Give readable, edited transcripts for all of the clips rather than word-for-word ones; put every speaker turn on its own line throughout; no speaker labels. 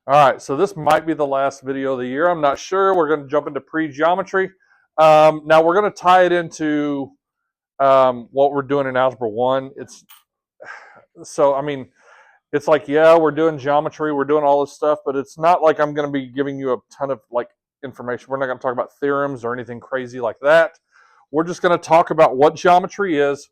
All right, so this might be the last video of the year. I'm not sure. We're going to jump into pre-geometry. Now we're going to tie it into what we're doing in Algebra 1. It's like, yeah, we're doing geometry, we're doing all this stuff, but it's not like I'm going to be giving you a ton of like information. We're not going to talk about theorems or anything crazy like that. We're just going to talk about what geometry is,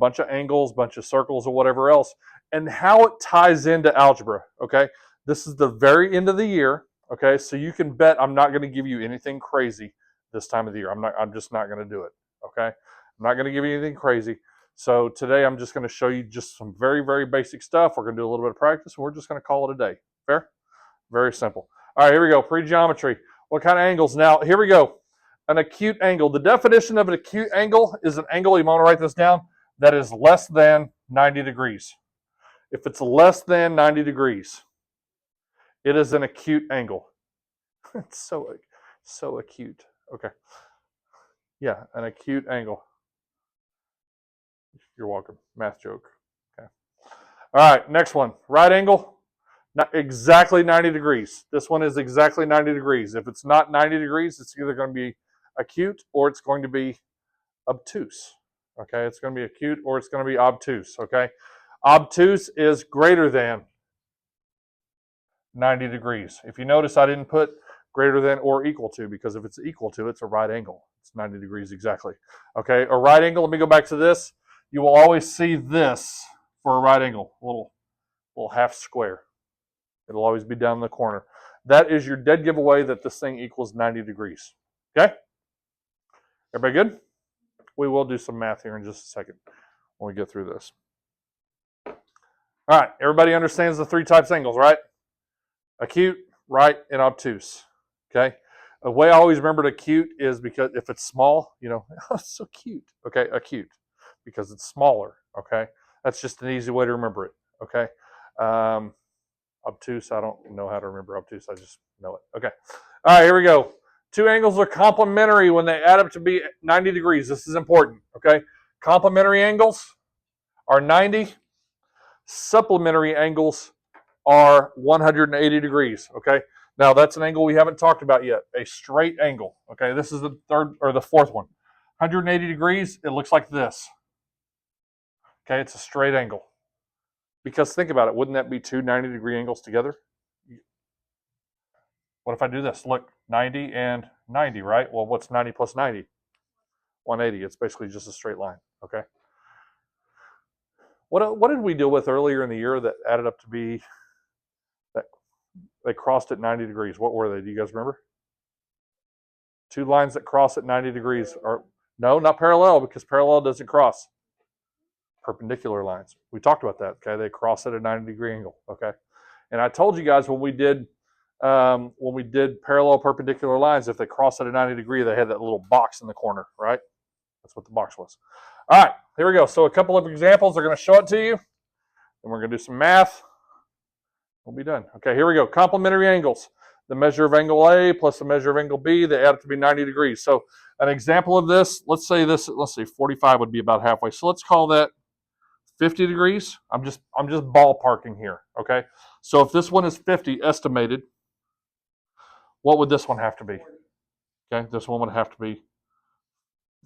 bunch of angles, bunch of circles, or whatever else, and how it ties into algebra. Okay, this is the very end of the year. Okay, so you can bet I'm not going to give you anything crazy this time of the year. I'm just not going to do it. Okay, I'm not going to give you anything crazy. So today I'm just going to show you just some very, very basic stuff. We're going to do a little bit of practice, and we're just going to call it a day. Fair? Very simple. All right, here we go. Pre-geometry. What kind of angles? Now, here we go. An acute angle. The definition of an acute angle is an angle, you want to write this down, that is less than 90 degrees. If it's less than 90 degrees, it is an acute angle. It's so acute. Okay. Yeah, an acute angle. You're welcome. Math joke. Okay. All right, next one. Right angle, not exactly 90 degrees. This one is exactly 90 degrees. If it's not 90 degrees, it's either going to be acute or it's going to be obtuse. Okay, it's going to be acute or it's going to be obtuse. Okay, obtuse is greater than 90 degrees. If you notice, I didn't put greater than or equal to, because if it's equal to, it's a right angle. It's 90 degrees exactly. Okay, a right angle, let me go back to this. You will always see this for a right angle, a little half square. It'll always be down in the corner. That is your dead giveaway that this thing equals 90 degrees. Okay? Everybody good? We will do some math here in just a second when we get through this. All right, everybody understands the three types of angles, right? Acute, right, and obtuse. Okay? The way I always remembered acute is because if it's small, oh, it's so cute. Okay, acute, because it's smaller. Okay? That's just an easy way to remember it. Okay? Obtuse, I don't know how to remember obtuse. I just know it. Okay. All right, here we go. Two angles are complementary when they add up to be 90 degrees. This is important. Okay. Complementary angles are 90. Supplementary angles are 180 degrees. Okay. Now that's an angle we haven't talked about yet. A straight angle. Okay. This is the third or the fourth one. 180 degrees, it looks like this. Okay. It's a straight angle. Because think about it, wouldn't that be two 90-degree angles together? What if I do this? Look, 90 and 90, right? Well, what's 90 plus 90? 180. It's basically just a straight line, okay? What did we deal with earlier in the year that added up to be, that they crossed at 90 degrees? What were they? Do you guys remember? Two lines that cross at 90 degrees are, no, not parallel, because parallel doesn't cross. Perpendicular lines. We talked about that, okay? They cross at a 90-degree angle, okay? And I told you guys when we did parallel perpendicular lines, if they cross at a 90 degree, they had that little box in the corner, right? That's what the box was. All right, here we go. So a couple of examples are going to show it to you, and we're going to do some math. We'll be done. Okay, here we go. Complementary angles. The measure of angle A plus the measure of angle B, they add up to be 90 degrees. So an example of this, let's say 45 would be about halfway. So let's call that 50 degrees. I'm just ballparking here, okay? So if this one is 50 estimated, what would this one have to be? Okay, this one would have to be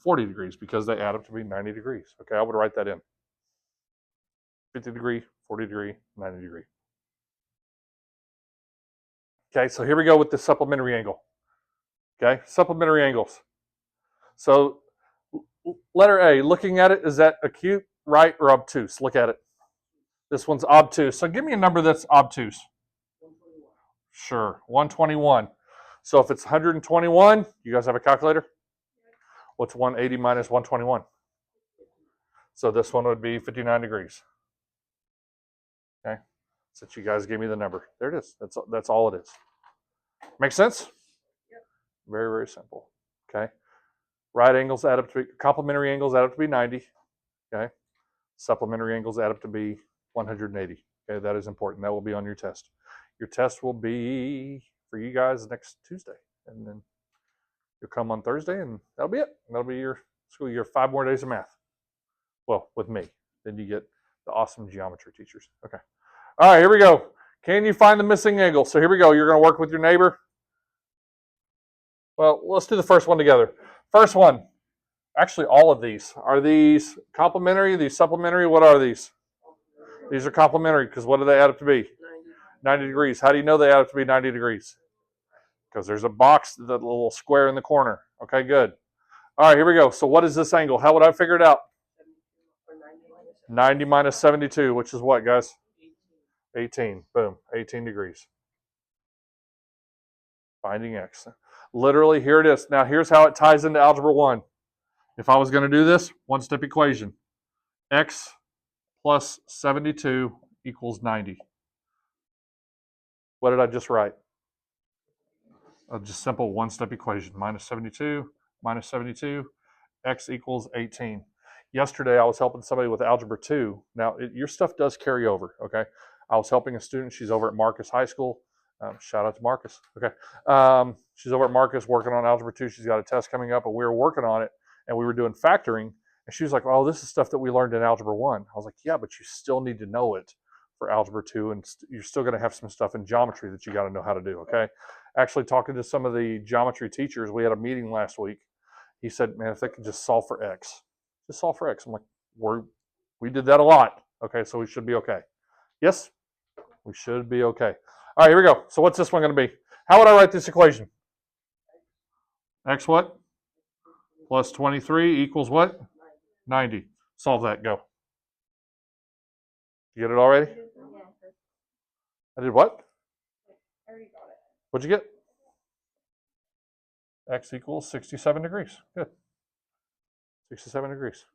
40 degrees because they add up to be 90 degrees. Okay, I would write that in. 50 degree, 40 degree, 90 degree. Okay, so here we go with the supplementary angle. Okay, supplementary angles. So letter A, looking at it, is that acute, right, or obtuse? Look at it. This one's obtuse. So give me a number that's obtuse. 121. Sure, 121. So if it's 121, you guys have a calculator? What's 180 minus 121? So this one would be 59 degrees. Okay, since you guys gave me the number. There it is. That's all it is. Make sense? Yep. Very, very simple. Okay. Right angles add up to be, complementary angles add up to be 90. Okay. Supplementary angles add up to be 180. Okay, that is important. That will be on your test. Your test will be for you guys next Tuesday. And then you'll come on Thursday and that'll be it. That'll be your school year. 5 more days of math. Well, with me. Then you get the awesome geometry teachers. Okay. All right, here we go. Can you find the missing angle? So here we go. You're going to work with your neighbor. Well, let's do the first one together. First one. Actually, all of these. Are these complementary? Are these supplementary? What are these? These are complementary because what do they add up to be? 90 degrees. How do you know they add up to be 90 degrees? Because there's a box, the little square in the corner. Okay, good. All right, here we go. So what is this angle? How would I figure it out? 90 minus 72, which is what, guys? 18. Boom, 18 degrees. Finding x. Literally, here it is. Now, here's how it ties into Algebra 1. If I was going to do this, one-step equation. X plus 72 equals 90. What did I just write? A just simple one-step equation. Minus 72, x equals 18. Yesterday, I was helping somebody with Algebra 2. Now, your stuff does carry over, okay? I was helping a student. She's over at Marcus High School. Shout out to Marcus. Okay. She's over at Marcus working on Algebra 2. She's got a test coming up, and we were working on it, and we were doing factoring. And she was like, oh, this is stuff that we learned in Algebra 1. I was like, yeah, but you still need to know it for Algebra 2, and you're still going to have some stuff in geometry that you got to know how to do, okay? Actually, talking to some of the geometry teachers, we had a meeting last week. He said, man, if they could just solve for x. Just solve for x. I'm like, we did that a lot. Okay, so we should be okay. Yes? We should be okay. All right, here we go. So what's this one going to be? How would I write this equation? X what? Plus 23 equals what? 90. Solve that. Go. You get it already? I did what? What'd you get? X equals 67 degrees. Good. 67 degrees.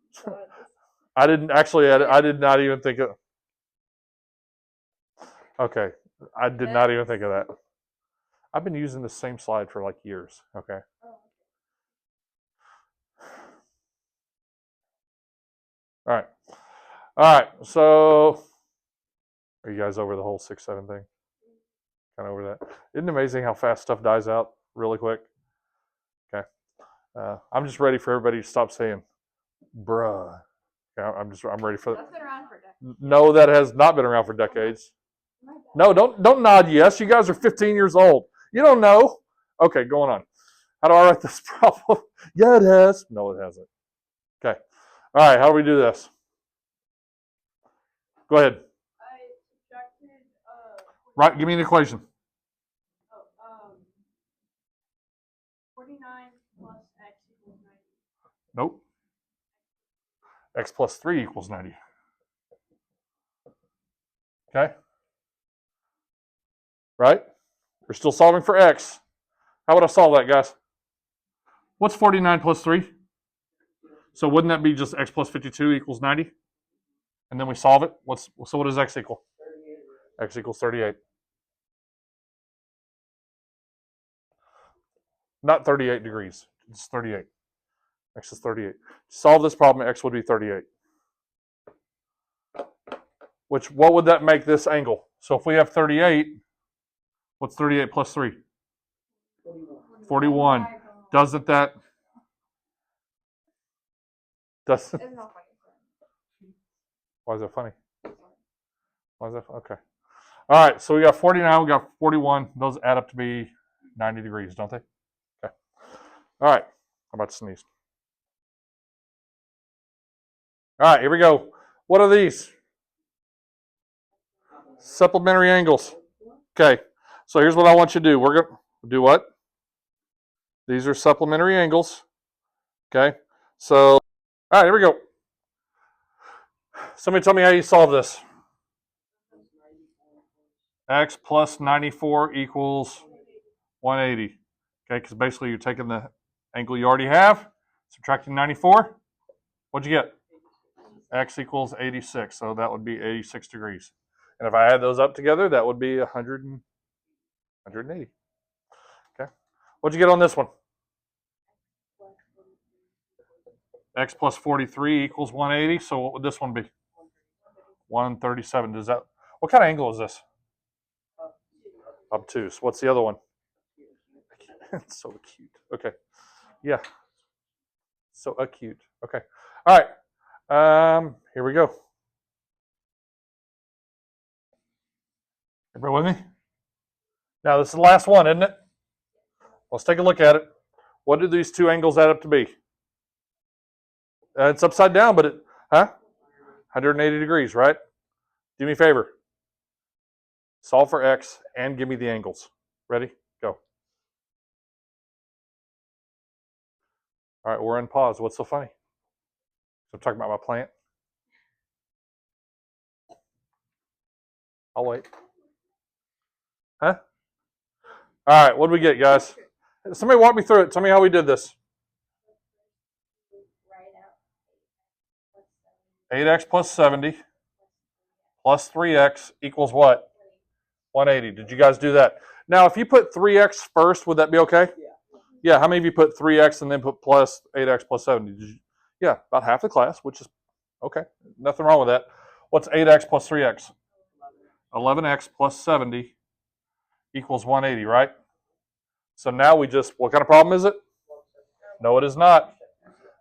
I did not even think of. Okay. I did not even think of that. I've been using the same slide for like years. Okay. All right. All right. So, are you guys over the whole 6-7 thing? Kind of over that. Isn't it amazing how fast stuff dies out really quick? Okay. I'm just ready for everybody to stop saying, bruh. Okay, I'm ready for that. That's been around for decades. No, that has not been around for decades. No, don't nod yes. You guys are 15 years old. You don't know. Okay, going on. How do I write this problem? Yeah, it has. No, it hasn't. Okay. All right, how do we do this? Go ahead. I subtracted. Right, give me an equation. 49 plus x equals 90. Nope. X plus 3 equals 90. Okay? Right? We're still solving for x. How would I solve that, guys? What's 49 plus 3? So wouldn't that be just x plus 52 equals 90? And then we solve it. So what does x equal? 38. X equals 38. Not 38 degrees. It's 38. X is 38. To solve this problem, x would be 38. What would that make this angle? So if we have 38, what's 38 plus 3? 41. Doesn't that... Doesn't... Why is that funny? Why is that funny? Okay. All right, so we got 49, we got 41. Those add up to be 90 degrees, don't they? Okay. All right, I'm about to sneeze. All right, here we go. What are these? Supplementary angles. Okay, so here's what I want you to do. We're going to do what? These are supplementary angles. Okay, so, all right, here we go. Somebody tell me how you solve this. X plus 94 equals 180. Okay, because basically you're taking the angle you already have, subtracting 94. What'd you get? X equals 86, so that would be 86 degrees. And if I add those up together, that would be 180. Okay. What'd you get on this one? X plus 43 equals 180, so what would this one be? 137. What kind of angle is this? Obtuse. What's the other one? It's so acute. Okay. Yeah. So acute. Okay. All right. Here we go. Everybody with me? Now, this is the last one, isn't it? Let's take a look at it. What do these two angles add up to be? It's upside down, but 180 degrees, right? Do me a favor. Solve for x and give me the angles. Ready? Go. All right, we're in pause. What's so funny? I'm talking about my plant. I'll wait. Huh? All right, what do we get, guys? Somebody walk me through it. Tell me how we did this. 8x plus 70 plus 3x equals what? 180. Did you guys do that? Now, if you put 3x first, would that be okay? Yeah, how many of you put 3x and then put plus 8x plus 70? Yeah, about half the class, which is okay. Nothing wrong with that. What's 8x plus 3x? 11x plus 70 equals 180, right? So now we just, what kind of problem is it? No, it is not.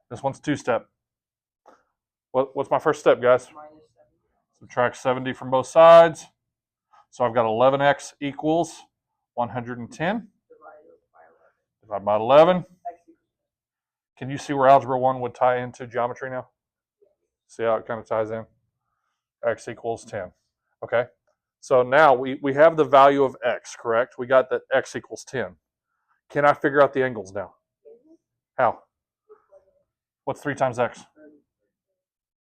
This one's two-step. What's my first step, guys? Subtract 70 from both sides. So I've got 11x equals 110. Divide by 11. Can you see where Algebra 1 would tie into geometry now? See how it kind of ties in? X equals 10. Okay. So now we have the value of x, correct? We got that x equals 10. Can I figure out the angles now? How? What's 3 times x?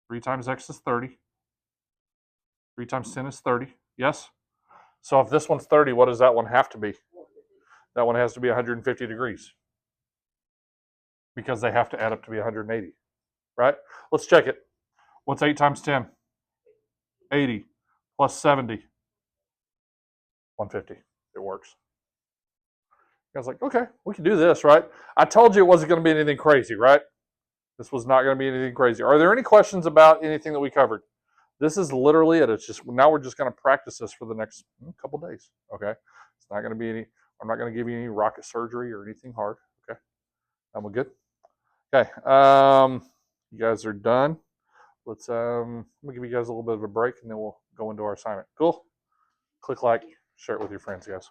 3 times x is 30. 3 times 10 is 30. Yes? So if this one's 30, what does that one have to be? That one has to be 150 degrees. Because they have to add up to be 180. Right? Let's check it. What's 8 times 10? 80 plus 70. 150. It works. I was like, okay, we can do this, right? I told you it wasn't going to be anything crazy, right? This was not going to be anything crazy. Are there any questions about anything that we covered? This is literally it. It's just now we're just going to practice this for the next couple days. Okay, it's not going to be any. I'm not going to give you any rocket surgery or anything hard. Okay, am we good? Okay, you guys are done. Let's I'm gonna give you guys a little bit of a break and then we'll go into our assignment. Cool. Click like, share it with your friends, guys.